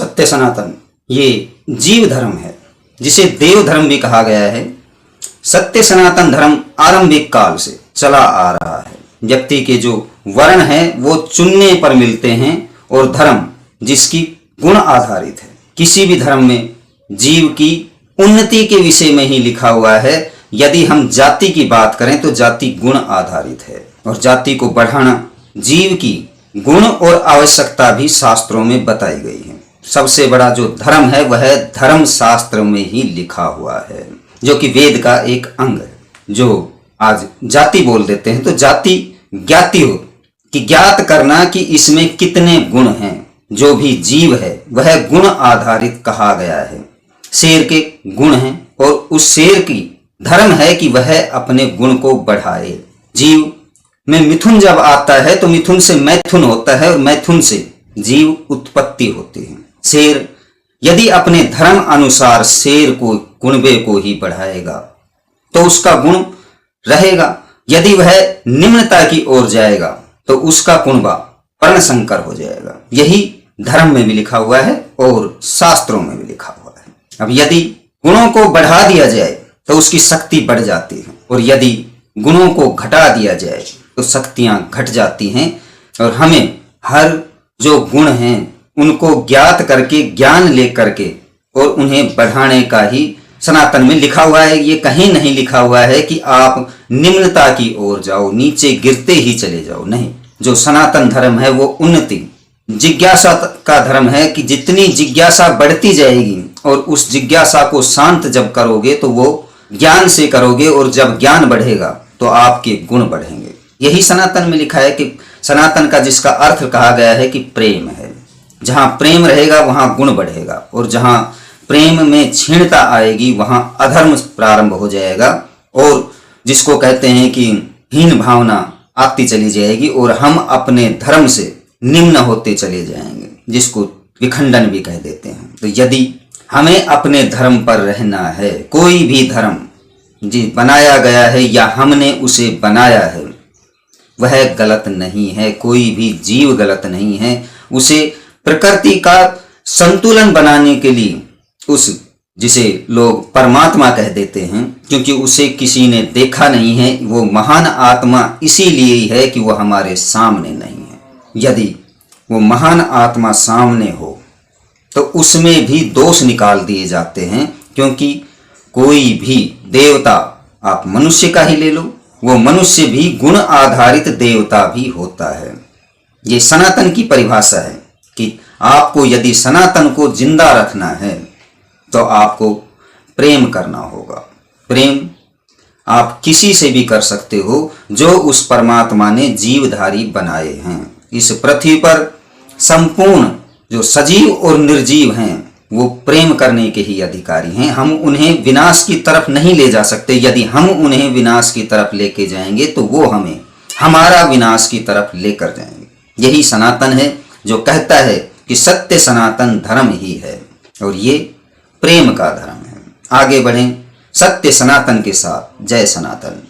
सत्य सनातन ये जीव धर्म है, जिसे देव धर्म भी कहा गया है। सत्य सनातन धर्म आरंभिक काल से चला आ रहा है। व्यक्ति के जो वर्ण है वो चुनने पर मिलते हैं और धर्म जिसकी गुण आधारित है। किसी भी धर्म में जीव की उन्नति के विषय में ही लिखा हुआ है। यदि हम जाति की बात करें तो जाति गुण आधारित है और जाति को बढ़ाना जीव की गुण और आवश्यकता भी शास्त्रों में बताई गई है। सबसे बड़ा जो धर्म है वह धर्म शास्त्र में ही लिखा हुआ है, जो कि वेद का एक अंग है। जो आज जाति बोल देते हैं तो जाति ज्ञाति हो कि ज्ञात करना कि इसमें कितने गुण हैं। जो भी जीव है वह गुण आधारित कहा गया है। शेर के गुण हैं और उस शेर की धर्म है कि वह अपने गुण को बढ़ाए। जीव में मिथुन जब आता है तो मिथुन से मैथुन होता है और मैथुन से जीव उत्पत्ति होती है। शेर यदि अपने धर्म अनुसार शेर को गुणवे को ही बढ़ाएगा तो उसका गुण रहेगा। यदि वह निम्नता की ओर जाएगा तो उसका कुणबा पर्ण संकर हो जाएगा। यही धर्म में भी लिखा हुआ है और शास्त्रों में भी लिखा हुआ है। अब यदि गुणों को बढ़ा दिया जाए तो उसकी शक्ति बढ़ जाती है और यदि गुणों को घटा दिया जाए तो शक्तियां घट जाती हैं। और हमें हर जो गुण हैं उनको ज्ञात करके ज्ञान लेकर के और उन्हें बढ़ाने का ही सनातन में लिखा हुआ है। ये कहीं नहीं लिखा हुआ है कि आप निम्नता की ओर जाओ, नीचे गिरते ही चले जाओ। नहीं, जो सनातन धर्म है वो उन्नति जिज्ञासा का धर्म है कि जितनी जिज्ञासा बढ़ती जाएगी और उस जिज्ञासा को शांत जब करोगे तो वो ज्ञान से करोगे और जब ज्ञान बढ़ेगा तो आपके गुण बढ़ेंगे। यही सनातन में लिखा है कि सनातन का जिसका अर्थ कहा गया है कि प्रेम है। जहां प्रेम रहेगा वहां गुण बढ़ेगा और जहां प्रेम में क्षीणता आएगी वहां अधर्म प्रारंभ हो जाएगा और जिसको कहते हैं कि हीन भावना आती चली जाएगी और हम अपने धर्म से निम्न होते चले जाएंगे, जिसको विखंडन भी कह देते हैं। तो यदि हमें अपने धर्म पर रहना है, कोई भी धर्म जी बनाया गया है या हमने उसे बनाया है वह गलत नहीं है। कोई भी जीव गलत नहीं है। उसे प्रकृति का संतुलन बनाने के लिए उस जिसे लोग परमात्मा कह देते हैं, क्योंकि उसे किसी ने देखा नहीं है, वो महान आत्मा इसीलिए ही है कि वो हमारे सामने नहीं है। यदि वो महान आत्मा सामने हो तो उसमें भी दोष निकाल दिए जाते हैं, क्योंकि कोई भी देवता, आप मनुष्य का ही ले लो, वो मनुष्य भी गुण आधारित देवता भी होता है। ये सनातन की परिभाषा है कि आपको यदि सनातन को जिंदा रखना है तो आपको प्रेम करना होगा। प्रेम आप किसी से भी कर सकते हो जो उस परमात्मा ने जीवधारी बनाए हैं। इस पृथ्वी पर संपूर्ण जो सजीव और निर्जीव हैं वो प्रेम करने के ही अधिकारी हैं। हम उन्हें विनाश की तरफ नहीं ले जा सकते। यदि हम उन्हें विनाश की तरफ लेके जाएंगे तो वो हमें हमारा विनाश की तरफ लेकर जाएंगे। यही सनातन है जो कहता है कि सत्य सनातन धर्म ही है और ये प्रेम का धर्म है। आगे बढ़ें सत्य सनातन के साथ। जय सनातन।